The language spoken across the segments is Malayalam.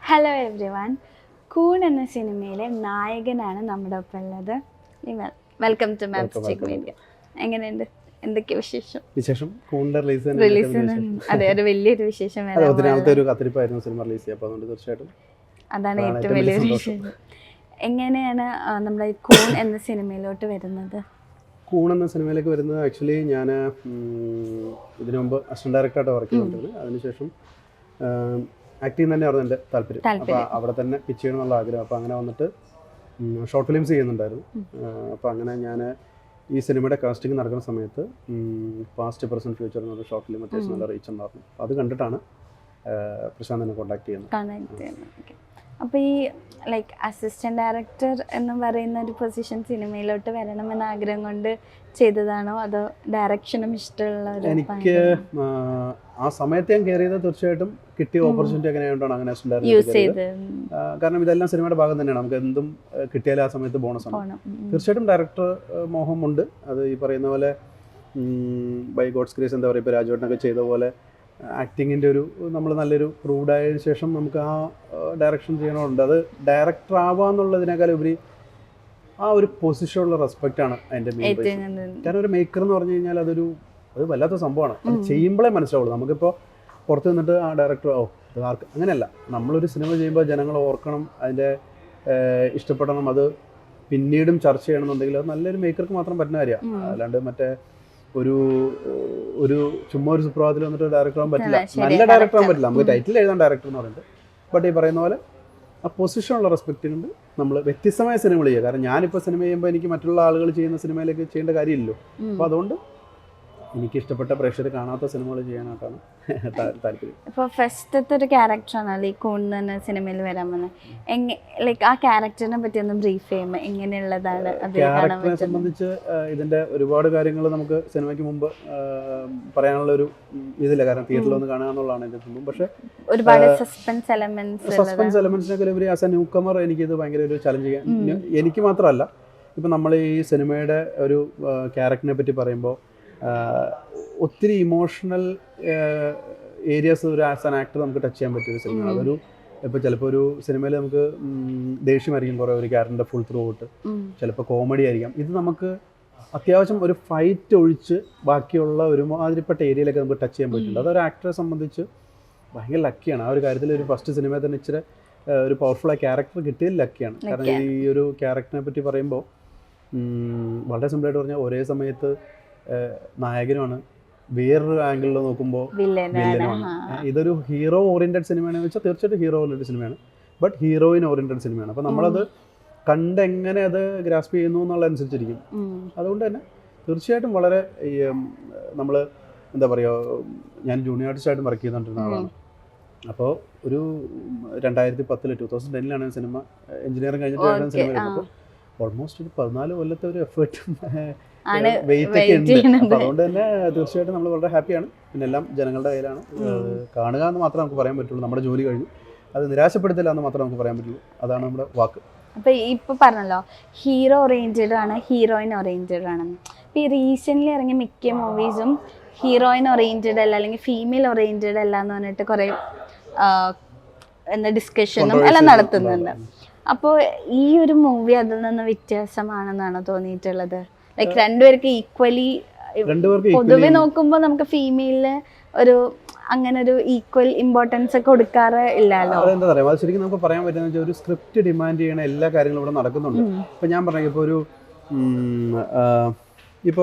Hello every one. കൂൺ എന്ന സിനിമയിലെ നായകനാണ് നമ്മുടെ ഒപ്പം ഉള്ളത്. Welcome to Mapstic Media. എങ്ങനെയുണ്ട്, എന്തൊക്കെ വിശേഷം? റിലീസ് അതെ, ഒരു വലിയൊരു വിശേഷം. അതാണ് ഏറ്റവും വലിയ വിശേഷം. എങ്ങനെയാണ് നമ്മുടെ കൂൺ എന്ന സിനിമയിലോട്ട് വരുന്നത്? കൂൺ എന്ന സിനിമയിലേക്ക് വരുന്നത് ആക്ച്വലി ഞാൻ ഇതിനു മുമ്പ് അസിസ്റ്റന്റ് ഡയറക്ടറായിട്ട് വർക്ക് ചെയ്തിട്ടുണ്ട്. അതിനുശേഷം ആക്ടിങ് തന്നെയായിരുന്നു എൻ്റെ താല്പര്യം. അപ്പോൾ അവിടെ തന്നെ പിച്ച് ചെയ്യണമെന്നുള്ള ആഗ്രഹം. അപ്പോൾ അങ്ങനെ വന്നിട്ട് ഷോർട്ട് ഫിലിംസ് ചെയ്യുന്നുണ്ടായിരുന്നു. അപ്പോൾ അങ്ങനെ ഞാൻ ഈ സിനിമയുടെ കാസ്റ്റിംഗ് നടക്കുന്ന സമയത്ത് പാസ്റ്റ് പ്രസന്റ് ഫ്യൂച്ചർ എന്നൊരു ഷോർട്ട് ഫിലിം അത്യാവശ്യം നല്ല റീച്ച് ഉണ്ടായിരുന്നു. അത് കണ്ടിട്ടാണ് പ്രശാന്ത് എന്നെ കോൺടാക്ട് ചെയ്യുന്നത്. അപ്പോൾ ഈ ലൈക്ക് അസിസ്റ്റന്റ് ഡയറക്ടർ എന്ന് പറയുന്ന ഒരു പൊസിഷൻ സിനിമയിലോട്ട് വരണമെന്ന ആഗ്രഹം കൊണ്ട് ചെയ്തതാണോ, അതോ ഡയറക്ഷനും ഇഷ്ടമുള്ള? എനിക്ക് ആ സമയത്ത് ഞാൻ കയറിയത് തീർച്ചയായിട്ടും കിട്ടിയ ഓപ്പർച്യൂണിറ്റി എങ്ങനെയായിട്ടാണ് അങ്ങനെ അസിസ്റ്റന്റ് ഡയറക്ടർ. കാരണം ഇതെല്ലാം സിനിമയുടെ ഭാഗം തന്നെയാണ്. നമുക്ക് എന്തും കിട്ടിയാലും ആ സമയത്ത് ബോണസ് ആണ്. തീർച്ചയായിട്ടും ഡയറക്ടർ മോഹമുണ്ട്. അത് ഈ പറയുന്ന പോലെ ബൈ ഗോഡ്സ് ഗ്രേസ് എന്താ പറയുക, ഇപ്പോൾ രാജുവേട്ടനൊക്കെ ചെയ്ത പോലെ ആക്ടിങ്ങിൻ്റെ ഒരു നമ്മൾ നല്ലൊരു പ്രൂവ്ഡ് ആയതിനു ശേഷം നമുക്ക് ആ ഡയറക്ഷൻ ചെയ്യണമുണ്ട്. അത് ഡയറക്ടർ ആവാന്നുള്ളതിനേക്കാൾ ഉപരി ആ ഒരു പൊസിഷനുള്ള റെസ്പെക്റ്റാണ് അതിൻ്റെ മെയിൻ. കാരണം ഒരു മേക്കർ എന്ന് പറഞ്ഞു കഴിഞ്ഞാൽ അത് വല്ലാത്ത സംഭവമാണ്. അത് ചെയ്യുമ്പോഴേ മനസ്സിലാവുള്ളൂ. നമുക്കിപ്പോൾ പുറത്ത് നിന്നിട്ട് ആ ഡയറക്ടർ ഇത് ആർക്ക് അങ്ങനെയല്ല. നമ്മളൊരു സിനിമ ചെയ്യുമ്പോൾ ജനങ്ങൾ ഓർക്കണം, അതിൻ്റെ ഇഷ്ടപ്പെടണം, അത് പിന്നീടും ചർച്ച ചെയ്യണമെന്നുണ്ടെങ്കിൽ അത് നല്ലൊരു മേക്കർക്ക് മാത്രം പറ്റുന്ന കാര്യമാണ്. അല്ലാണ്ട് മറ്റേ ഒരു ചുമ്മാ ഒരു സുപ്രഭാതത്തിൽ വന്നിട്ട് ഡയറക്ടർ ആകാൻ പറ്റില്ല. നല്ല ഡയറക്ടർ ആകാൻ പറ്റില്ല. നമുക്ക് ടൈറ്റിൽ എഴുതാൻ ഡയറക്ടർ എന്ന് പറയുന്നത്. ബട്ട് ഈ പറയുന്ന പോലെ ആ പൊസിഷനുള്ള റെസ്പെക്റ്റ് കൊണ്ട് നമ്മൾ വ്യത്യസ്തമായ സിനിമകൾ ചെയ്യുക. കാരണം ഞാനിപ്പോൾ സിനിമ ചെയ്യുമ്പോൾ എനിക്ക് മറ്റുള്ള ആളുകൾ ചെയ്യുന്ന സിനിമയിലേക്ക് ചെയ്യേണ്ട കാര്യമില്ലല്ലോ. അപ്പോൾ അതുകൊണ്ട് എനിക്ക് ഇഷ്ടപ്പെട്ട പ്രേക്ഷകർ കാണാത്ത സിനിമകൾ ചെയ്യാനായിട്ടാണ് താല്പര്യം. ഇപ്പോൾ ഫസ്റ്റത്തെ ഒരു ക്യാരക്ടറാണ് ഈ കൂൺ എന്ന സിനിമയിൽ വരാൻ വന്നത്. ലൈക്ക് ആ ക്യാരക്ടറിനെ പറ്റി ഒന്ന് ബ്രീഫ് ചെയ്യുമ്പോൾ എങ്ങനെയുള്ളതാണ്? ക്യാരക്ടറിനെ സംബന്ധിച്ച് ഇതിൻ്റെ ഒരുപാട് കാര്യങ്ങൾ നമുക്ക് സിനിമയ്ക്ക് മുമ്പ് പറയാനുള്ള ഒരു ഇതില്ല. കാരണം തിയേറ്ററിൽ ഒന്ന് കാണുക എന്നുള്ളതാണ് ഇതിൻ്റെ സംഭവം. പക്ഷേ ഒരുപാട് സസ്പെൻസ് എലമെന്റ്സിനൊക്കെ ഉപരി ആസ് എ ന്യൂ കമർ എനിക്കിത് ഭയങ്കര ഒരു ചലഞ്ച് ചെയ്യാൻ. എനിക്ക് മാത്രമല്ല, ഇപ്പം നമ്മൾ ഈ സിനിമയുടെ ഒരു ക്യാരക്ടറിനെ പറ്റി പറയുമ്പോൾ ഒത്തിരി ഇമോഷണൽ ഏരിയാസ് ഒരു ആസ് ആൻ ആക്ടർ നമുക്ക് ടച്ച് ചെയ്യാൻ പറ്റിയൊരു സിനിമയാണ്. അതൊരു ഇപ്പോൾ ചിലപ്പോൾ ഒരു സിനിമയിൽ നമുക്ക് ദേഷ്യമായിരിക്കും കുറേ ഒരു ക്യാരക്ടറിൻ്റെ ഫുൾ ത്രൂ ഔട്ട്, ചിലപ്പോൾ കോമഡി ആയിരിക്കാം. ഇത് നമുക്ക് അത്യാവശ്യം ഒരു ഫൈറ്റ് ഒഴിച്ച് ബാക്കിയുള്ള ഒരുമാതിരിപ്പെട്ട ഏരിയയിലൊക്കെ നമുക്ക് ടച്ച് ചെയ്യാൻ പറ്റുന്നുണ്ട്. അതൊരു ആക്ടറെ സംബന്ധിച്ച് ഭയങ്കര ലക്കിയാണ്. ആ ഒരു കാര്യത്തിൽ ഒരു ഫസ്റ്റ് സിനിമയിൽ തന്നെ ഇച്ചിരി ഒരു പവർഫുള്ളായ ക്യാരക്ടർ കിട്ടിയത് ലക്കിയാണ്. കാരണം ഈ ഒരു ക്യാരക്ടറിനെ പറ്റി പറയുമ്പോൾ വളരെ സിമ്പിളായിട്ട് പറഞ്ഞാൽ ഒരേ സമയത്ത് നായകനുമാണ്, വേറൊരു ആംഗിളിൽ നോക്കുമ്പോൾ വില്ലനുമാണ്. ഇതൊരു ഹീറോ ഓറിയന്റഡ് സിനിമയാണെന്ന് വെച്ചാൽ തീർച്ചയായിട്ടും ഹീറോ ഓറിയന്റഡ് സിനിമയാണ്. ബട്ട് ഹീറോയിൻ ഓറിയന്റഡ് സിനിമയാണ്. അപ്പോൾ നമ്മളത് കണ്ടെങ്ങനെ അത് ഗ്രാസ്പ് ചെയ്യുന്നു എന്നുള്ളതനുസരിച്ചിരിക്കും. അതുകൊണ്ട് തന്നെ തീർച്ചയായിട്ടും വളരെ നമ്മൾ എന്താ പറയുക, ഞാൻ ജൂനിയർ ആർട്ടിസ്റ്റായിട്ടും വർക്ക് ചെയ്തുകൊണ്ടിരുന്ന ആളാണ്. അപ്പോൾ ഒരു 2010 സിനിമ എഞ്ചിനീയറിംഗ് കഴിഞ്ഞിട്ടാണ് സിനിമ വരുന്നത്. ഓൾമോസ്റ്റ് ഒരു 14 കൊല്ലത്തെ ഒരു എഫേർട്ടും വെയിറ്റ് ഒക്കെ ഉണ്ട്. അപ്പോൾ അതുകൊണ്ട് തന്നെ തീർച്ചയായിട്ടും നമ്മൾ വളരെ ഹാപ്പിയാണ്. പിന്നെ എല്ലാം ജനങ്ങളുടെ കയ്യിലാണ്. കാണുക എന്ന് മാത്രമേ നമുക്ക് പറയാൻ പറ്റുള്ളൂ. നമ്മുടെ ജോലി കഴിഞ്ഞു, അത് നിരാശപ്പെടുത്തില്ല എന്ന് മാത്രമേ നമുക്ക് പറയാൻ പറ്റുള്ളൂ. അതാണ് നമ്മുടെ വാക്ക്. അപ്പോൾ ഇപ്പോൾ പറഞ്ഞല്ലോ ഹീറോ ഓറിയൻറ്റഡ് ആണ്, ഹീറോയിൻ ഓറിയൻറ്റഡ് ആണെന്ന്. ഇപ്പോൾ ഈ റീസെൻ്റ്ലി ഇറങ്ങിയ മിക്ക മൂവീസും ഹീറോയിൻ ഓറിയൻറ്റഡ് അല്ല, അല്ലെങ്കിൽ ഫീമെയിൽ ഓറിയൻറ്റഡ് അല്ല എന്ന് പറഞ്ഞിട്ട് കുറേ എന്താ ഡിസ്കഷനും എല്ലാം നടത്തുന്നുണ്ട്. അപ്പോൾ ഈ ഒരു മൂവി അതിൽ നിന്ന് വ്യത്യാസമാണെന്നാണോ തോന്നിയിട്ടുള്ളത്? ലൈക്ക് രണ്ടുപേർക്ക് ഈക്വലി പൊതുവെ നോക്കുമ്പോൾ നമുക്ക് ഫീമെയിലിന് ഒരു അങ്ങനെ ഒരു ഈക്വൽ ഇമ്പോർട്ടൻസ് കൊടുക്കാറ് ഇല്ലല്ലോ. എന്താ പറയുക, അത് ശരിക്കും നമുക്ക് പറയാൻ പറ്റുന്ന വെച്ചാൽ ഒരു സ്ക്രിപ്റ്റ് ഡിമാൻഡ് ചെയ്യണ എല്ലാ കാര്യങ്ങളും ഇവിടെ നടക്കുന്നുണ്ട്. ഇപ്പം ഞാൻ പറഞ്ഞ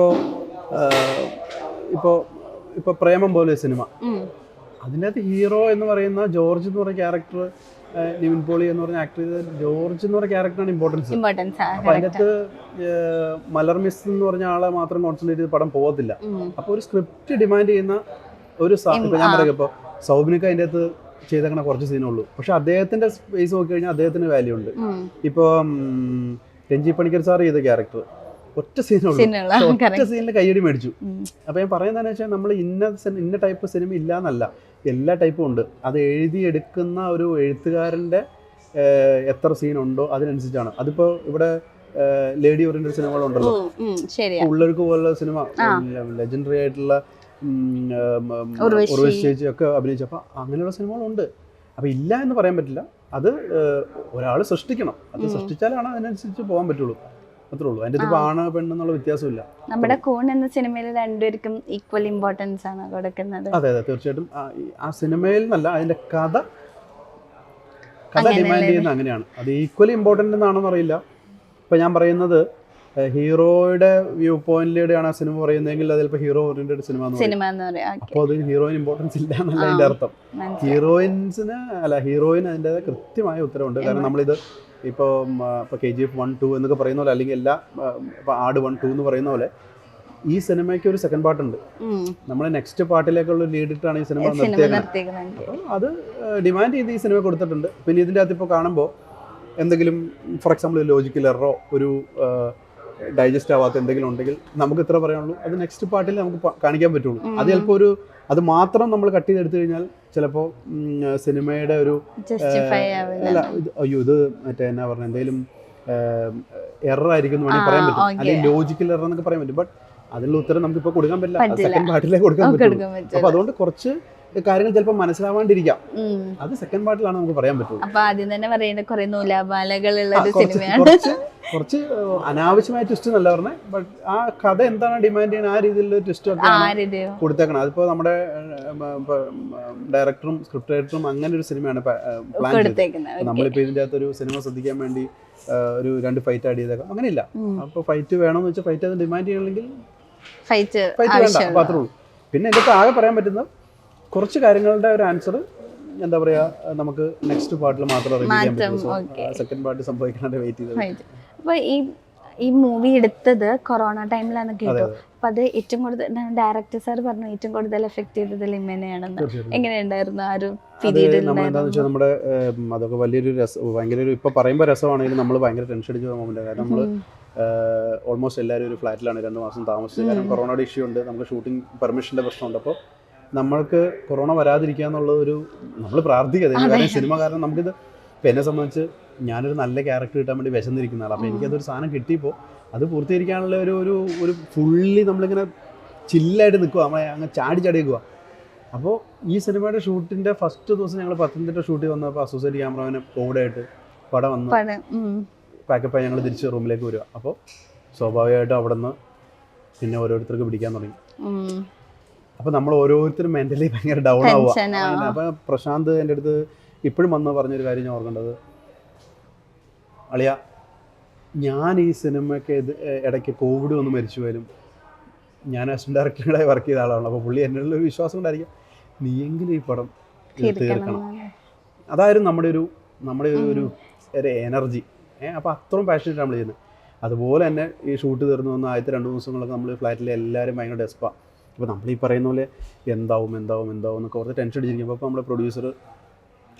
ഇപ്പോൾ പ്രേമം പോലെ സിനിമ, അതിൻ്റെ അകത്ത് ഹീറോ എന്ന് പറയുന്ന ജോർജ് എന്ന് പറയുന്ന ക്യാരക്ടർ, നിവിൻ പോളി എന്ന് പറഞ്ഞ ആക്ടർ ചെയ്ത ജോർജ് എന്ന് പറഞ്ഞ ക്യാരക്ടറാണ് ഇമ്പോർട്ടൻസ്. അപ്പോൾ അതിനകത്ത് മലർ മിസ് എന്ന് പറഞ്ഞ ആളെ മാത്രം കോൺസെൻട്രേറ്റ് ചെയ്ത് പടം പോകത്തില്ല. അപ്പോൾ ഒരു സ്ക്രിപ്റ്റ് ഡിമാൻഡ് ചെയ്യുന്ന ഒരു ഇപ്പോൾ ഞാൻ പറയാം, ഇപ്പോൾ സൗബിനൊക്കെ അതിൻ്റെ അകത്ത് ചെയ്തേക്കണ കുറച്ച് സീനുള്ളൂ. പക്ഷെ അദ്ദേഹത്തിൻ്റെ സ്പേസ് നോക്കി കഴിഞ്ഞാൽ അദ്ദേഹത്തിന് വാല്യൂ ഉണ്ട്. ഇപ്പോൾ രഞ്ജി പണിക്കർ സാർ ചെയ്ത ക്യാരക്ടർ ഒറ്റ സീനുള്ളൂ, ഒറ്റ സീനിൽ കയ്യടി മേടിച്ചു. അപ്പോൾ ഞാൻ പറയുന്നതെന്ന് വെച്ചാൽ നമ്മൾ ഇന്ന ടൈപ്പ് സിനിമ ഇല്ല എന്നല്ല, എല്ലാ ടൈപ്പും ഉണ്ട്. അത് എഴുതിയെടുക്കുന്ന ഒരു എഴുത്തുകാരൻ്റെ എത്ര സീനുണ്ടോ അതിനനുസരിച്ചാണ്. അതിപ്പോൾ ഇവിടെ ലേഡി ഓറിയന്റഡ് സിനിമകളുണ്ടല്ലോ, ഉള്ളൊഴുക്ക് പോലുള്ള സിനിമ, ലെജൻഡറി ആയിട്ടുള്ള ഉർവശി ചേച്ചി ഒക്കെ അഭിനയിച്ചു. അപ്പോൾ അങ്ങനെയുള്ള സിനിമകളുണ്ട്. അപ്പോൾ ഇല്ല എന്ന് പറയാൻ പറ്റില്ല. അത് ഒരാൾ സൃഷ്ടിക്കണം, അത് സൃഷ്ടിച്ചാലാണ് അതിനനുസരിച്ച് പോകാൻ പറ്റുള്ളൂ, അത്രേ ഉള്ളൂ. അതിൻ്റെ ഇപ്പോൾ ആണ് പെണ്ണെന്നുള്ള വ്യത്യാസമില്ല. നമ്മുടെ കൂൺ എന്ന സിനിമയിൽ രണ്ടുപേർക്കും ഈക്വൽ ഇമ്പോർട്ടൻസ് ആണ് കൊടുക്കുന്നത്. അതെ അതെ തീർച്ചയായിട്ടും. ആ സിനിമയിൽ നിന്നല്ല, അതിൻ്റെ കഥ ഡിമാൻഡ് ചെയ്യുന്നത് അങ്ങനെയാണ്. അത് ഈക്വലി ഇമ്പോർട്ടൻ്റ് എന്നാണെന്ന് അറിയില്ല. ഇപ്പം ഞാൻ പറയുന്നത് ഹീറോയുടെ വ്യൂ പോയിന്റിലൂടെയാണ് ആ സിനിമ പറയുന്നതെങ്കിൽ അത് ചിലപ്പോൾ ഹീറോ ഓറിയന്റഡ് സിനിമ എന്ന് പറയും. അപ്പോൾ അതിന് ഹീറോയിൻ ഇമ്പോർട്ടൻസ് ഇല്ല എന്നല്ല അതിൻ്റെ അർത്ഥം. ഹീറോയിന് അതിൻ്റെ കൃത്യമായ ഉത്തരവുണ്ട്. കാരണം നമ്മളിത് ഇപ്പോൾ KGF 1, 2 എന്നൊക്കെ പറയുന്ന പോലെ, അല്ലെങ്കിൽ എല്ലാ ഇപ്പോൾ ആട് 1, 2 എന്ന് പറയുന്ന പോലെ ഈ സിനിമയ്ക്ക് ഒരു സെക്കൻഡ് പാർട്ടുണ്ട്. നമ്മൾ നെക്സ്റ്റ് പാർട്ടിലേക്കുള്ള ലീഡിട്ടാണ് ഈ സിനിമ നിർത്തിയേക്കുന്നത്. അപ്പോൾ അത് ഡിമാൻഡ് ചെയ്ത് ഈ സിനിമ കൊടുത്തിട്ടുണ്ട്. പിന്നെ ഇതിൻ്റെ അകത്ത് ഇപ്പോൾ കാണുമ്പോൾ എന്തെങ്കിലും ഫോർ എക്സാമ്പിൾ ഒരു ലോജിക്കൽ എററോ ഒരു ഡൈജസ്റ്റ് ആവാത്ത എന്തെങ്കിലും ഉണ്ടെങ്കിൽ നമുക്ക് ഇത്ര പറയാനുള്ളൂ, അത് നെക്സ്റ്റ് പാർട്ടിൽ നമുക്ക് കാണിക്കാൻ പറ്റുള്ളൂ. അത് ചിലപ്പോൾ അത് മാത്രം നമ്മൾ കട്ട് ചെയ്തെടുത്തു കഴിഞ്ഞാൽ ചിലപ്പോൾ സിനിമയുടെ ഒരു അല്ല അയ്യോ ഇത് മറ്റേ എന്നാ പറഞ്ഞ എന്തെങ്കിലും എറർ ആയിരിക്കും എന്ന് വേണമെങ്കിൽ പറയാൻ പറ്റും, അല്ലെങ്കിൽ ലോജിക്കൽ എറർ എന്നൊക്കെ പറയാൻ പറ്റും. ബട്ട് അതിനുള്ള ഉത്തരം നമുക്കിപ്പോൾ കൊടുക്കാൻ പറ്റില്ല, സെക്കൻഡ് പാർട്ടിലേക്ക് കൊടുക്കാൻ പറ്റുള്ളൂ. അപ്പോൾ അതുകൊണ്ട് കുറച്ച് കാര്യങ്ങൾ ചിലപ്പോൾ മനസ്സിലാവാണ്ടിരിക്കാം, അത് സെക്കൻഡ് പാർട്ടിലാണ് നമുക്ക് പറയാൻ പറ്റുള്ളൂ. അപ്പൊ ആദ്യം തന്നെ പറയുന്നത് കുറെ നൂലാപാലകളുള്ള കുറച്ച് അനാവശ്യമായ ട്വിസ്റ്റ് എന്നല്ല പറഞ്ഞത്, ബട്ട് ആ കഥ എന്താണ് ഡിമാൻഡ് ചെയ്യുന്നത് ആ രീതിയിലുള്ള ട്വിസ്റ്റ് ഒക്കെ കൊടുത്തേക്കണം. അതിപ്പോൾ നമ്മുടെ ഡയറക്ടറും സ്ക്രിപ്റ്റ് റൈറ്ററും അങ്ങനെ ഒരു സിനിമയാണ് പ്ലാൻ ചെയ്തത്. നമ്മളിപ്പോൾ ഇതിൻ്റെ അകത്ത് ഒരു സിനിമ ശ്രദ്ധിക്കാൻ വേണ്ടി ഒരു 2 ഫൈറ്റ് ആഡ് ചെയ്തേക്കാം, അങ്ങനെയില്ല. അപ്പോൾ ഫൈറ്റ് വേണമെന്ന് വെച്ചാൽ ഫൈറ്റ് അത് ഡിമാൻഡ് ചെയ്യണമെങ്കിൽ ഫൈറ്റ് വേണ്ട, അപ്പോൾ അത്രേ ഉള്ളൂ. പിന്നെ ഇതിൻ്റെ ആകെ പറയാൻ പറ്റുന്ന കുറച്ച് കാര്യങ്ങളുടെ ഒരു ആൻസർ എന്താ പറയാ നമുക്ക് നെക്സ്റ്റ് പാർട്ടിൽ മാത്രം സെക്കൻഡ് പാർട്ട് സംഭവിക്കാണ്ട് വെയിറ്റ് ചെയ്ത്. അപ്പോൾ ഈ മൂവി എടുത്തത് കൊറോണ ടൈമിലാണ് കേട്ടോ. അപ്പൊ അത് ഏറ്റവും കൂടുതൽ ഡയറക്ടർ സാർ പറഞ്ഞു ഏറ്റവും കൂടുതൽ എഫക്ട് ചെയ്തത് ലിമനെയാണെന്ന്. എങ്ങനെയുണ്ടായിരുന്നു ആ ഒരു പീരീഡ്? എന്താണെന്ന് വെച്ചാൽ നമ്മുടെ അതൊക്കെ വലിയൊരു ഭയങ്കര ഒരു ഇപ്പൊ പറയുമ്പോൾ രസമാണെങ്കിലും നമ്മൾ ഭയങ്കര ടെൻഷൻ അടിച്ച മൊമെന്റ്. കാരണം നമ്മൾ ഓൾമോസ്റ്റ് എല്ലാവരും ഒരു ഫ്ലാറ്റിലാണ് 2 മാസം താമസിച്ചത്. കാരണം കൊറോണയുടെ ഇഷ്യൂ ഉണ്ട്, നമുക്ക് ഷൂട്ടിംഗ് പെർമിഷന്റെ പ്രശ്നമുണ്ട്. അപ്പോൾ നമ്മൾക്ക് കൊറോണ വരാതിരിക്കുക എന്നുള്ളതൊരു നമ്മൾ പ്രാർത്ഥിക്കുക. കാരണം സിനിമ കാരണം നമുക്കിത് ഇപ്പം എന്നെ സംബന്ധിച്ച് ഞാനൊരു നല്ല ക്യാരക്ടർ കിട്ടാൻ വേണ്ടി വിശന്നിരിക്കുന്ന ആളാണ്. അപ്പോൾ എനിക്കതൊരു സാധനം കിട്ടിയപ്പോൾ അത് പൂർത്തീകരിക്കാനുള്ള ഒരു ഫുള്ളി നമ്മളിങ്ങനെ ചില്ലായിട്ട് നിൽക്കുക, നമ്മളെ അങ്ങ് ചാടി നിൽക്കുക. അപ്പോൾ ഈ സിനിമയുടെ ഷൂട്ടിൻ്റെ ഫസ്റ്റ് ദിവസം ഞങ്ങൾ പത്തനംതിട്ട ഷൂട്ടിൽ വന്നപ്പോൾ അസോസിയേറ്റ് ക്യാമറമാനെ കോവിഡായിട്ട് പടം വന്ന് പാക്കപ്പായി ഞങ്ങൾ തിരിച്ച് റൂമിലേക്ക് വരിക. അപ്പോൾ സ്വാഭാവികമായിട്ടും അവിടെ നിന്ന് പിന്നെ ഓരോരുത്തർക്ക് പിടിക്കാൻ തുടങ്ങി. അപ്പോൾ നമ്മൾ ഓരോരുത്തരും മെൻ്റലി ഭയങ്കര ഡൗൺ ആവുക. അപ്പോൾ പ്രശാന്ത് എൻ്റെ അടുത്ത് ഇപ്പോഴും വന്ന് പറഞ്ഞൊരു കാര്യം ഞാൻ ഓർക്കേണ്ടത്, അളിയ ഞാൻ ഈ സിനിമയ്ക്ക് ഇടയ്ക്ക് കോവിഡ് വന്ന് മരിച്ചു പോയാലും ഞാൻ അസിസ്റ്റന്റ് ഡയറക്ടറുടെ വർക്ക് ചെയ്ത ആളാണ്. അപ്പോൾ പുള്ളി എന്നുള്ള ഒരു വിശ്വാസം കൊണ്ടായിരിക്കും നീയെങ്കിലും ഈ പടം തീർക്കണം. അതായിരുന്നു നമ്മുടെ ഒരു എനർജി. അപ്പോൾ അത്രയും പാഷനേറ്റ് നമ്മൾ ചെയ്യുന്നത്. അതുപോലെ തന്നെ ഈ ഷൂട്ട് തീർന്നു വന്ന ആദ്യത്തെ 2 ദിവസങ്ങളൊക്കെ നമ്മൾ ഫ്ലാറ്റിൽ എല്ലാവരും ഭയങ്കര ഡെസ്പാണ്. അപ്പോൾ നമ്മൾ ഈ പറയുന്ന പോലെ എന്താവും എന്നൊക്കെ ഓർത്ത് ടെൻഷൻ അടിച്ചിരിക്കുമ്പോൾ അപ്പോൾ നമ്മുടെ പ്രൊഡ്യൂസർ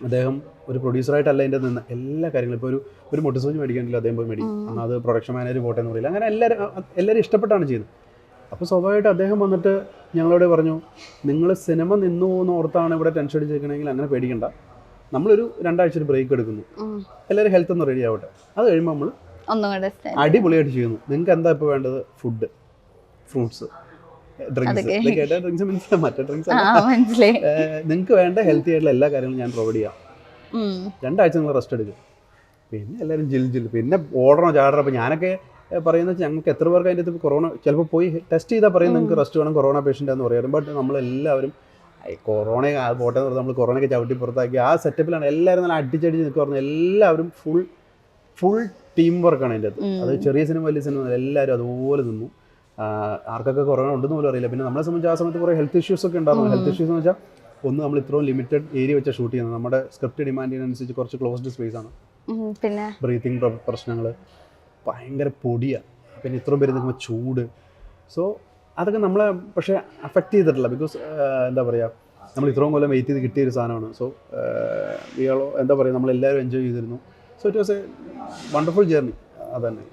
അദ്ദേഹം ഒരു പ്രൊഡ്യൂസറായിട്ടല്ല എൻ്റെ നിന്ന് എല്ലാ കാര്യങ്ങളും ഇപ്പോൾ ഒരു മൊട്ടിസോഞ്ച് മേടിക്കാനില്ല അദ്ദേഹം പോയി മേടിക്കും. എന്നാൽ അത് പ്രൊഡക്ഷൻ മാനേജർ പോട്ടെ എന്ന് പറയില്ല. അങ്ങനെ എല്ലാവരും ഇഷ്ടപ്പെട്ടാണ് ചെയ്യുന്നത്. അപ്പോൾ സ്വാഭാവികമായിട്ട് അദ്ദേഹം വന്നിട്ട് ഞങ്ങളോട് പറഞ്ഞു, നിങ്ങൾ സിനിമ നിന്നു പോകുന്ന ഓർത്താണ് ഇവിടെ ടെൻഷൻ അടിച്ചിരിക്കണമെങ്കിൽ അങ്ങനെ പേടിക്കണ്ട, നമ്മളൊരു 2 ആഴ്ച ഒരു ബ്രേക്ക് എടുക്കുന്നു, എല്ലാവരും ഹെൽത്ത് ഒന്ന് റെഡി ആവട്ടെ, അത് കഴിയുമ്പോൾ നമ്മൾ അടിപൊളിയായിട്ട് ചെയ്യുന്നു. നിങ്ങൾക്ക് എന്താ ഇപ്പോൾ വേണ്ടത്? ഫുഡ്, ഫ്രൂട്ട്സ്, ഡ്രിങ്ക്സ് മറ്റേ ഡ്രിങ്ക്സ് നിങ്ങൾക്ക് വേണ്ട ഹെൽത്തി ആയിട്ടുള്ള എല്ലാ കാര്യങ്ങളും ഞാൻ പ്രൊവൈഡ് ചെയ്യാം. 2 ആഴ്ച നിങ്ങൾ റെസ്റ്റ് എടുക്കും. പിന്നെ എല്ലാവരും ജിൽ പിന്നെ ഓടണോ ചാടണോ. അപ്പോൾ ഞാനൊക്കെ പറയുന്നത് ഞങ്ങൾക്ക് എത്ര പേർക്ക് അതിൻ്റെ അടുത്ത് കൊറോണ ചിലപ്പോൾ പോയി ടെസ്റ്റ് ചെയ്താൽ പറയും നിങ്ങൾക്ക് റെസ്റ്റ് വേണം, കൊറോണ പേഷ്യൻ്റ് എന്ന് പറയാറ്. ബട്ട് നമ്മളെല്ലാവരും കൊറോണ പോട്ടെ എന്ന് പറഞ്ഞാൽ നമ്മൾ കൊറോണയൊക്കെ ചവിട്ടി പുറത്താക്കി ആ സെറ്റപ്പിലാണ് എല്ലാവരും നല്ല അടിച്ചടിച്ച് നിൽക്കുക. പറഞ്ഞാൽ എല്ലാവരും ഫുൾ ടീം വർക്കാണ് അതിൻ്റെ അത്. അത് ചെറിയ സിനിമ വലിയ സിനിമ എല്ലാവരും അതുപോലെ നിന്നു. ആർക്കൊക്കെ കൊറോണ ഉണ്ടെന്ന് പോലും അറിയില്ല. പിന്നെ നമ്മളെ സംബന്ധിച്ച് ആ സമയത്ത് കുറേ ഹെൽത്ത് ഇഷ്യൂസ് ഒക്കെ ഉണ്ടാകും. ഹെൽത്ത് ഇഷ്യൂസ് എന്ന് വെച്ചാൽ ഒന്ന് നമ്മൾ ഇത്രയും ലിമിറ്റഡ് ഏരിയ വെച്ചാൽ ഷൂട്ട് ചെയ്യുന്നത്. നമ്മുടെ സ്ക്രിപ്റ്റ് ഡിമാൻഡിനനുസരിച്ച് കുറച്ച് ക്ലോസ്ഡ് സ്പേസ് ആണ്. പിന്നെ ബ്രീത്തിങ് പ്രശ്നങ്ങൾ, ഭയങ്കര പൊടിയാണ്, പിന്നെ ഇത്രയും പേര് നിൽക്കുമ്പോൾ ചൂട്. സോ അതൊക്കെ നമ്മളെ പക്ഷേ അഫക്റ്റ് ചെയ്തിട്ടില്ല. ബിക്കോസ് എന്താ പറയുക, നമ്മൾ ഇത്രയും കൊല്ലം വെയിറ്റ് ചെയ്ത് കിട്ടിയൊരു സാധനമാണ്. സോ എന്താ പറയുക, നമ്മളെല്ലാവരും എൻജോയ് ചെയ്തിരുന്നു. So it was A wonderful journey. അതന്നെ.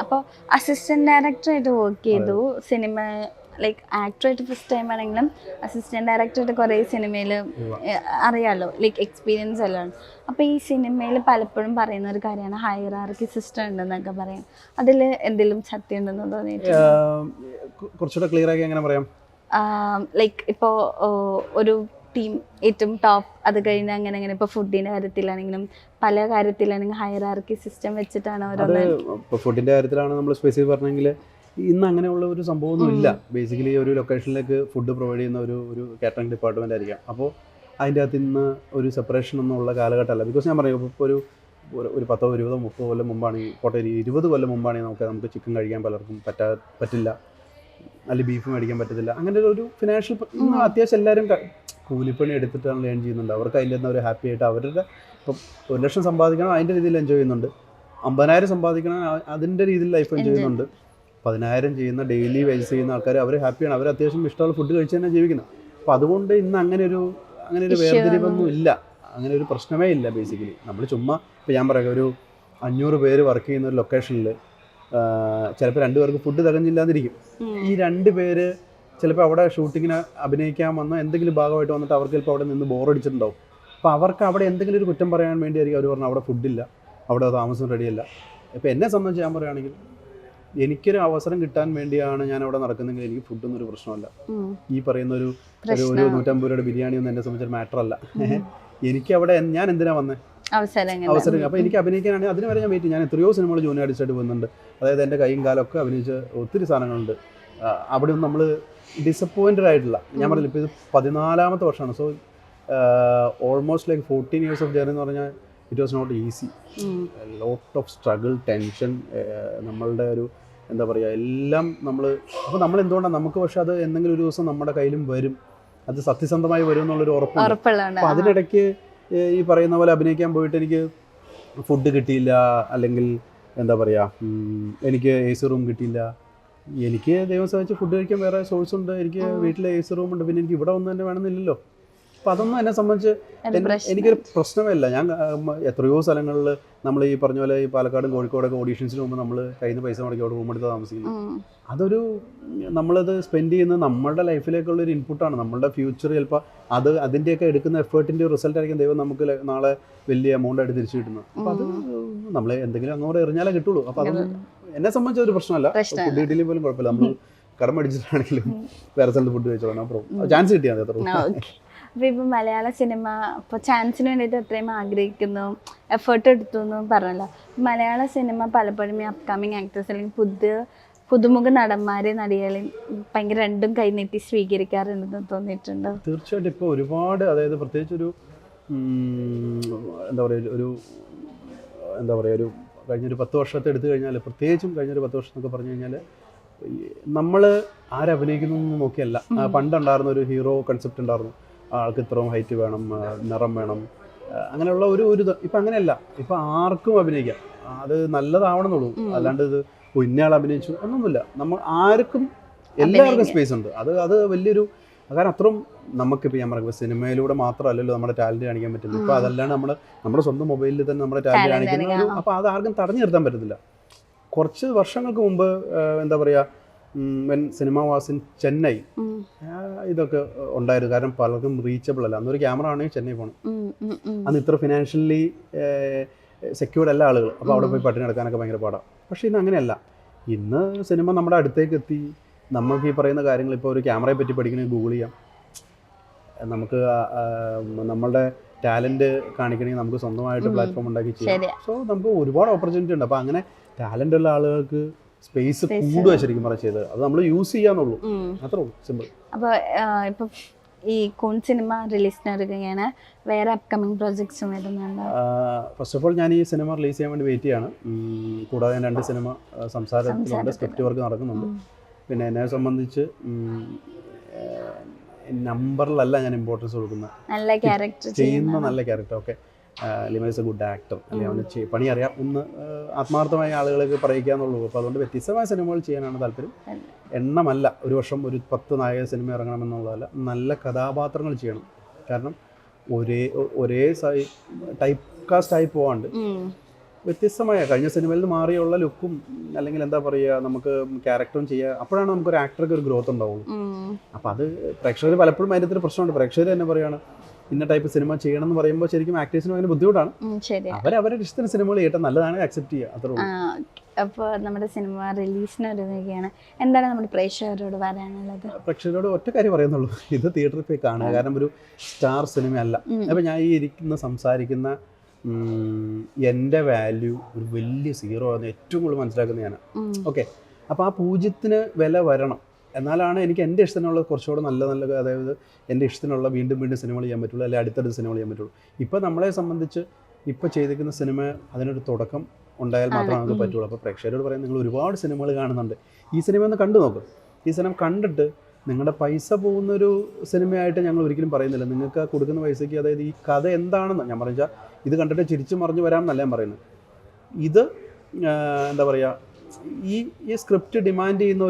അപ്പോൾ അസിസ്റ്റന്റ് ഡയറക്ടറായിട്ട് വർക്ക് ചെയ്തു. സിനിമ ലൈക്ക് ആക്ടറായിട്ട് ഫസ്റ്റ് ടൈം ആണെങ്കിലും അസിസ്റ്റന്റ് ഡയറക്ടറായിട്ട് കുറേ സിനിമയിൽ അറിയാമല്ലോ, ലൈക്ക് എക്സ്പീരിയൻസ് എല്ലാം. അപ്പോൾ ഈ സിനിമയിൽ പലപ്പോഴും പറയുന്ന ഒരു കാര്യമാണ് ഹൈറാർക്കി സിസ്റ്റം ഉണ്ടെന്നൊക്കെ പറയും. അതിൽ എന്തെങ്കിലും സത്യം ഉണ്ടെന്ന് തോന്നിയിട്ട് കുറച്ചുകൂടെ ക്ലിയർ ആക്കി എങ്ങനെ പറയാം? ലൈക്ക് ഇപ്പോൾ ഒരു ടീം ഏറ്റവും ടോപ്പ്, അത് കഴിഞ്ഞ് അങ്ങനെ അങ്ങനെ ഇപ്പോൾ ഫുഡിൻ്റെ കാര്യത്തിലാണെങ്കിലും പല കാര്യത്തിലാണെങ്കിലും ഹയറാർക്കി സിസ്റ്റം വെച്ചിട്ടാണ് അത് ഓരോ ഇപ്പോൾ ഫുഡിൻ്റെ കാര്യത്തിലാണ് നമ്മൾ സ്പെസിഫിക് പറഞ്ഞെങ്കിൽ ഇന്ന് അങ്ങനെയുള്ള ഒരു സംഭവമൊന്നും ഇല്ല. ബേസിക്കലി ഒരു ലൊക്കേഷനിലേക്ക് ഫുഡ് പ്രൊവൈഡ് ചെയ്യുന്ന ഒരു കാറ്ററിംഗ് ഡിപ്പാർട്ട്മെൻ്റ് ആയിരിക്കാം. അപ്പോൾ അതിൻ്റെ അകത്ത് ഇന്ന് ഒരു സെപ്പറേഷൻ ഒന്നും ഉള്ള കാലഘട്ടമല്ല. ബിക്കോസ് ഞാൻ പറയും ഇപ്പോൾ ഒരു 10, 20, 30 കൊല്ലം മുമ്പാണെങ്കിൽ കോട്ടയം 20 കൊല്ലം മുമ്പാണെങ്കിൽ നമുക്ക് ചിക്കൻ കഴിക്കാൻ പലർക്കും പറ്റില്ല, അല്ലെങ്കിൽ ബീഫ് മേടിക്കാൻ പറ്റത്തില്ല. അങ്ങനെ ഒരു ഫിനാൻഷ്യൽ ഇന്ന് അത്യാവശ്യം എല്ലാവരും കൂലിപ്പണി എടുത്തിട്ടാണ് ലേൺ ചെയ്യുന്നുണ്ട്. അവർക്ക് അതിൻ്റെ നിന്ന് ഒരു ഹാപ്പി ആയിട്ട് അവരുടെ ഇപ്പം 1 ലക്ഷം സമ്പാദിക്കണം അതിൻ്റെ രീതിയിൽ എൻജോയ് ചെയ്യുന്നുണ്ട്, 50,000 സമ്പാദിക്കണം അതിൻ്റെ രീതിയിൽ ലൈഫ് എൻജോയ് ചെയ്യുന്നുണ്ട്, 10,000 ചെയ്യുന്ന ഡെയിലി വേജ് ചെയ്യുന്ന ആൾക്കാർ അവർ ഹാപ്പിയാണ്, അവർ അത്യാവശ്യം ഇഷ്ടമുള്ള ഫുഡ് കഴിച്ച് തന്നെ ജീവിക്കുന്നത്. അപ്പോൾ അതുകൊണ്ട് ഇന്ന് അങ്ങനെ ഒരു വേർതിരിവൊന്നും ഇല്ല, അങ്ങനെ ഒരു പ്രശ്നമേ ഇല്ല. ബേസിക്കലി നമ്മൾ ചുമ്മാ ഇപ്പോൾ ഞാൻ പറയാം ഒരു 500 പേര് വർക്ക് ചെയ്യുന്ന ഒരു ലൊക്കേഷനിൽ ചിലപ്പോൾ 2 പേർക്ക് ഫുഡ് തികഞ്ഞില്ലാതിരിക്കും. ഈ 2 പേര് ചിലപ്പോൾ അവിടെ ഷൂട്ടിങ്ങിന് അഭിനയിക്കാൻ വന്ന എന്തെങ്കിലും ഭാഗമായിട്ട് വന്നിട്ട് അവർക്ക് ചിലപ്പോൾ അവിടെ നിന്ന് ബോറടിച്ചിട്ടുണ്ടാവും. അപ്പോൾ അവർക്ക് അവിടെ എന്തെങ്കിലും ഒരു കുറ്റം പറയാൻ വേണ്ടിയായിരിക്കും അവർ പറഞ്ഞു അവിടെ ഫുഡില്ല, അവിടെ താമസം റെഡിയല്ല. ഇപ്പോൾ എന്നെ സംബന്ധിച്ച് ഞാൻ പറയുകയാണെങ്കിൽ എനിക്കൊരു അവസരം കിട്ടാൻ വേണ്ടിയാണ് ഞാൻ അവിടെ നടക്കുന്നതെങ്കിൽ എനിക്ക് ഫുഡൊന്നും ഒരു പ്രശ്നമല്ല. ഈ പറയുന്ന ഒരു 150 രൂപയുടെ ബിരിയാണി ഒന്നും എന്നെ സംബന്ധിച്ചൊരു മാറ്റർ അല്ല. എനിക്ക് അവിടെ ഞാൻ എന്തിനാ വന്നത് അവസരം. അപ്പോൾ എനിക്ക് അഭിനയിക്കാനാണെങ്കിൽ അതിന് വരെ ഞാൻ വെയിറ്റ്. ഞാൻ എത്രയോ സിനിമകൾ ജൂനിയർ ആർട്ടിസ്റ്റായിട്ട് പോകുന്നുണ്ട്. അതായത് എൻ്റെ കൈയും കാലമൊക്കെ അഭിനയിച്ച് ഒത്തിരി സാധനങ്ങളുണ്ട്. അവിടെ ഒന്നും നമ്മൾ ഡിസപ്പോയിൻറ്റഡ് ആയിട്ടില്ല. ഞാൻ പറഞ്ഞില്ല ഇപ്പോൾ ഇത് 14ാമത്തെ വർഷമാണ്. So almost like 14 years of journey എന്ന് പറഞ്ഞാൽ it was not easy. Lot of struggle, tension, നമ്മളുടെ ഒരു എന്താ പറയുക എല്ലാം നമ്മൾ എന്തുകൊണ്ടാണ് നമുക്ക് പക്ഷെ അത് എന്തെങ്കിലും ഒരു ദിവസം നമ്മുടെ കയ്യിലും വരും, അത് സത്യസന്ധമായി വരും എന്നുള്ളൊരു ഉറപ്പുണ്ട്. അപ്പോൾ അതിനിടയ്ക്ക് ഈ പറയുന്ന പോലെ അഭിനയിക്കാൻ പോയിട്ട് എനിക്ക് ഫുഡ് കിട്ടിയില്ല, അല്ലെങ്കിൽ എന്താ പറയുക എനിക്ക് AC റൂം കിട്ടിയില്ല. എനിക്ക് ദൈവം സഹായിച്ച് ഫുഡ് കഴിക്കാൻ വേറെ സോഴ്സ് ഉണ്ട്, എനിക്ക് വീട്ടിൽ AC റൂമുണ്ട്, പിന്നെ എനിക്ക് ഇവിടെ ഒന്നും തന്നെ വേണമെന്നില്ലല്ലോ. അപ്പോൾ അതൊന്നും എന്നെ സംബന്ധിച്ച് എനിക്കൊരു പ്രശ്നമല്ല. ഞാൻ എത്രയോ സ്ഥലങ്ങളിൽ നമ്മൾ ഈ പറഞ്ഞ പോലെ ഈ പാലക്കാടും കോഴിക്കോടൊക്കെ ഓഡീഷൻസിന് മുമ്പ് നമ്മൾ കയ്യിൽ നിന്ന് പൈസ മുടക്കി അവിടെ റൂം എടുത്ത് താമസിക്കുന്നു. അതൊരു നമ്മളത് സ്പെൻഡ് ചെയ്യുന്നത് നമ്മുടെ ലൈഫിലേക്കുള്ളൊരു ഇൻപുട്ടാണ്. നമ്മളുടെ ഫ്യൂച്ചർ ചിലപ്പോൾ അതിൻ്റെയൊക്കെ എടുക്കുന്ന എഫേർട്ടിൻ്റെ റിസൾട്ട് ആയിരിക്കും ദൈവം നമുക്ക് നാളെ വലിയ എമൗണ്ട് ആയിട്ട് തിരിച്ചു കിട്ടുന്നത്. അപ്പോൾ അത് നമ്മൾ എന്തെങ്കിലും അങ്ങോട്ട് എറിഞ്ഞാലേ കിട്ടുള്ളൂ. അപ്പോൾ അതൊന്നും എന്നെ സംബന്ധിച്ച ഒരു പ്രശ്നമല്ല. ഫുഡ് കിട്ടിയില്ലെങ്കിൽ പോലും കുഴപ്പമില്ല, നമ്മൾ കടം അടിച്ചിട്ടാണെങ്കിലും വേറെ സ്ഥലത്ത് ഫുഡ് കഴിച്ചോളാം, അപ്പുറം ചാൻസ് കിട്ടിയാൽ മതി അത്ര. അപ്പോൾ ഇപ്പോൾ മലയാള സിനിമ ഇപ്പോൾ ചാൻസിന് വേണ്ടിയിട്ട് എത്രയും ആഗ്രഹിക്കുന്നു, എഫേർട്ട് എടുത്തു എന്നും പറഞ്ഞല്ലോ. മലയാള സിനിമ പലപ്പോഴും ഈ അപ്കമിങ് ആക്ടേഴ്സ് അല്ലെങ്കിൽ പുതുമുഖ നടന്മാരെ നടികളെയും ഭയങ്കര രണ്ടും കൈനീട്ടി സ്വീകരിക്കാറുണ്ടെന്ന് തോന്നിയിട്ടുണ്ട്. തീർച്ചയായിട്ടും ഇപ്പോൾ ഒരുപാട്, അതായത് പ്രത്യേകിച്ച് ഒരു എന്താ പറയുക ഒരു കഴിഞ്ഞൊരു 10 വർഷത്തെ എടുത്തു കഴിഞ്ഞാൽ, പ്രത്യേകിച്ചും കഴിഞ്ഞൊരു 10 വർഷം എന്നൊക്കെ പറഞ്ഞു കഴിഞ്ഞാൽ നമ്മൾ ആരഭിനയിക്കുന്നു എന്ന് നോക്കിയല്ല. പണ്ടുണ്ടായിരുന്ന ഒരു ഹീറോ കൺസെപ്റ്റ് ഉണ്ടായിരുന്നു, ആൾക്ക് ഇത്രയും ഹൈറ്റ് വേണം, നിറം വേണം, അങ്ങനെയുള്ള ഒരു ഇപ്പം അങ്ങനെയല്ല. ഇപ്പം ആർക്കും അഭിനയിക്കാം, അത് നല്ലതാവണമെന്നുള്ളൂ. അല്ലാണ്ട് ഇത് ഇന്നയാൾ അഭിനയിച്ചു എന്നൊന്നുമില്ല. നമ്മൾ ആർക്കും എല്ലാവർക്കും സ്പേസ് ഉണ്ട്. അത് വലിയൊരു കാരണം. അത്രയും നമുക്കിപ്പോൾ ഞാൻ പറയുമ്പോൾ സിനിമയിലൂടെ മാത്രമല്ലല്ലോ നമ്മുടെ ടാലൻറ്റ് കാണിക്കാൻ പറ്റുന്നത്. ഇപ്പോൾ അതല്ലാണ്ട് നമ്മുടെ സ്വന്തം മൊബൈലിൽ തന്നെ നമ്മുടെ ടാലൻറ്റ് കാണിക്കുന്നത്. അപ്പോൾ അത് ആർക്കും തടഞ്ഞു നിർത്താൻ പറ്റത്തില്ല. കുറച്ച് വർഷങ്ങൾക്ക് മുമ്പ് എന്താ പറയുക സിനിമ വാസ് ഇൻ ചെന്നൈ ഇതൊക്കെ ഉണ്ടായിരുന്നു. കാരണം പലർക്കും റീച്ചബിൾ അല്ല. അന്നൊരു ക്യാമറ ആണെങ്കിൽ ചെന്നൈ പോകണം. അന്ന് ഇത്ര ഫിനാൻഷ്യലി സെക്യൂർഡ് അല്ല ആളുകൾ. അപ്പോൾ അവിടെ പോയി പട്ടിണി എടുക്കാനൊക്കെ ഭയങ്കര പാടാണ്. പക്ഷേ ഇന്ന് അങ്ങനെയല്ല. ഇന്ന് സിനിമ നമ്മുടെ അടുത്തേക്ക് എത്തി. നമുക്ക് ഈ പറയുന്ന കാര്യങ്ങൾ ഇപ്പോൾ ഒരു ക്യാമറയെ പറ്റി പഠിക്കണമെങ്കിൽ ഗൂഗിൾ ചെയ്യാം. നമുക്ക് നമ്മളുടെ ടാലൻറ്റ് കാണിക്കണമെങ്കിൽ നമുക്ക് സ്വന്തമായിട്ട് പ്ലാറ്റ്ഫോം ഉണ്ടാക്കി ചെയ്യാം. സോ നമുക്ക് ഒരുപാട് ഓപ്പർച്യൂണിറ്റി ഉണ്ട്. അപ്പോൾ അങ്ങനെ ടാലൻ്റ് ഉള്ള ആളുകൾക്ക് സ്പേസ് കൂടുക ശരിക്കും പറഞ്ഞാൽ ചെയ്തത്. അത് നമ്മൾ യൂസ് ചെയ്യാന്നുള്ളൂ, അത്രേ ഉള്ളൂ, സിമ്പിൾ. അപ്പോൾ ഇപ്പം ഈ കൂൺ സിനിമ റിലീസിനൊരുങ്ങുകയാണ്, വേറെ അപ്കമിങ് പ്രോജക്ട്സും വരുന്നുണ്ട്? ഫസ്റ്റ് ഓഫ് ഓൾ ഞാൻ ഈ സിനിമ റിലീസ് ചെയ്യാൻ വേണ്ടി വെയിറ്റ് ചെയ്യാണ്. കൂടാതെ 2 സിനിമ സംസാരത്തിലുണ്ട്, സ്ക്രിപ്റ്റ് വർക്ക് നടക്കുന്നുണ്ട്. പിന്നെ എന്നെ സംബന്ധിച്ച് നമ്പറിലല്ല ഞാൻ ഇമ്പോർട്ടൻസ് കൊടുക്കുന്നത്, നല്ല ക്യാരക്ടർ ചെയ്യുന്ന നല്ല character. Okay, Lima is A good actor, അല്ലെങ്കിൽ അവന് പണി അറിയാം എന്ന് ആത്മാർത്ഥമായ ആളുകൾക്ക് പറയിക്കുക എന്നുള്ളൂ. അപ്പോൾ അതുകൊണ്ട് വ്യത്യസ്തമായ സിനിമകൾ ചെയ്യാനാണ് താല്പര്യം. എണ്ണമല്ല, ഒരു വർഷം ഒരു 10 നായക സിനിമ ഇറങ്ങണമെന്നുള്ളതല്ല, നല്ല കഥാപാത്രങ്ങൾ ചെയ്യണം. കാരണം ഒരേ ടൈപ്പ് കാസ്റ്റ് ആയി പോകാണ്ട് വ്യത്യസ്തമായ കഴിഞ്ഞ സിനിമയിൽ നിന്ന് മാറിയുള്ള ലുക്കും അല്ലെങ്കിൽ എന്താ പറയുക നമുക്ക് ക്യാരക്ടറും ചെയ്യുക. അപ്പോഴാണ് നമുക്കൊരു ആക്ടർക്ക് ഒരു ഗ്രോത്ത് ഉണ്ടാവുള്ളൂ. അപ്പോൾ അത് പ്രേക്ഷകർ പലപ്പോഴും അതിൻ്റെ ഒരു പ്രശ്നമുണ്ട്. പ്രേക്ഷകർ തന്നെ പറയുകയാണ് ഇന്ന ടൈപ്പ് സിനിമ ചെയ്യണം എന്ന് പറയുമ്പോൾ ശരിക്കും ആക്ടേഴ്സിന് ഭയങ്കര ബുദ്ധിമുട്ടാണ്. ശരി. അവരവരുടെ ഇഷ്ടത്തിന് സിനിമകൾ ചെയ്യട്ടെ, നല്ലതാണ് അക്സെപ്റ്റ് ചെയ്യുക, അത്രേ ഉള്ളൂ. അപ്പോൾ നമ്മുടെ സിനിമ റിലീസിന് ഒരുങ്ങുകയാണ്, എന്താണ് നമ്മുടെ പ്രേക്ഷകരോട് പറയാനുള്ളത്? പ്രേക്ഷകരോട് ഒറ്റ കാര്യം പറയുന്നുള്ളൂ, ഇത് തിയേറ്ററിൽ പോയി കാണുക. കാരണം ഒരു സ്റ്റാർ സിനിമയല്ല. അപ്പോൾ ഞാൻ ഈ സംസാരിക്കുന്ന എൻ്റെ വാല്യൂ ഒരു വലിയ സീറോ ആണ് ഏറ്റവും കൂടുതൽ മനസ്സിലാക്കുന്നത് ഞാൻ. ഓക്കെ, അപ്പോൾ ആ 0 വില വരണം, എന്നാലാണ് എനിക്ക് എൻ്റെ ഇഷ്ടത്തിനുള്ള കുറച്ചുകൂടെ നല്ല നല്ല, അതായത് എൻ്റെ ഇഷ്ടത്തിനുള്ള വീണ്ടും വീണ്ടും സിനിമകൾ ചെയ്യാൻ പറ്റുള്ളൂ, അല്ലെങ്കിൽ അടുത്തടുത്ത് സിനിമകൾ ചെയ്യാൻ പറ്റുള്ളൂ. ഇപ്പോൾ നമ്മളെ സംബന്ധിച്ച് ഇപ്പോൾ ചെയ്തിരിക്കുന്ന സിനിമ അതിനൊരു തുടക്കം ഉണ്ടായാൽ മാത്രമേ നമുക്ക് പറ്റുള്ളൂ. അപ്പോൾ പ്രേക്ഷകരോട് പറയാൻ, നിങ്ങൾ ഒരുപാട് സിനിമകൾ കാണുന്നുണ്ട്, ഈ സിനിമ ഒന്ന് കണ്ടു നോക്കും. ഈ സിനിമ കണ്ടിട്ട് നിങ്ങളുടെ പൈസ പോകുന്നൊരു സിനിമയായിട്ട് ഞങ്ങൾ ഒരിക്കലും പറയുന്നില്ല. നിങ്ങൾക്ക് കൊടുക്കുന്ന പൈസയ്ക്ക്, അതായത് ഈ കഥ എന്താണെന്ന് ഞാൻ പറഞ്ഞാൽ, ഇത് കണ്ടിട്ട് ചിരിച്ചു മറിഞ്ഞു വരാമെന്നല്ല ഞാൻ പറയുന്നത്. ഇത് എന്താ പറയുക, ഈ സ്ക്രിപ്റ്റ് ഡിമാൻഡ് ചെയ്യുന്ന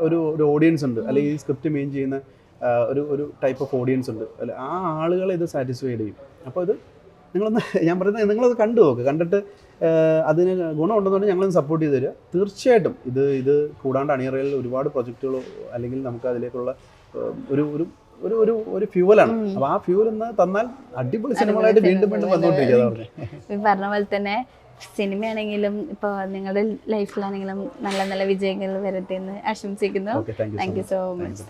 ഒരു ഓഡിയൻസ് ഉണ്ട്, അല്ലെങ്കിൽ ഈ സ്ക്രിപ്റ്റ് മെയിൻ ചെയ്യുന്ന ഒരു ടൈപ്പ് ഓഫ് ഓഡിയൻസ് ഉണ്ട്, അല്ല ആ ആളുകളെ ഇത് സാറ്റിസ്ഫൈഡ് ചെയ്യും. അപ്പോൾ ഇത് നിങ്ങളൊന്ന്, ഞാൻ പറയുന്നത് നിങ്ങളത് കണ്ടു നോക്ക്, കണ്ടിട്ട് അതിന് ഗുണമുണ്ടെന്നുണ്ടെങ്കിൽ ഞങ്ങളൊന്ന് സപ്പോർട്ട് ചെയ്ത് തരിക. തീർച്ചയായിട്ടും ഇത് കൂടാണ്ട് അണിയറയിൽ ഒരുപാട് പ്രൊജക്റ്റുകളോ അല്ലെങ്കിൽ നമുക്ക് അതിലേക്കുള്ള ഒരു ഫ്യൂവലാണ്. അപ്പോൾ ആ ഫ്യൂവൽ എന്ന് തന്നാൽ അടിപൊളി സിനിമകളായിട്ട് വീണ്ടും വീണ്ടും വന്നുകൊണ്ടിരിക്കുക. പറഞ്ഞ പോലെ തന്നെ സിനിമയാണെങ്കിലും ഇപ്പോൾ നിങ്ങളുടെ ലൈഫിലാണെങ്കിലും നല്ല നല്ല വിജയങ്ങൾ വരട്ടെ എന്ന് ആശംസിക്കുന്നു. Thank you so much.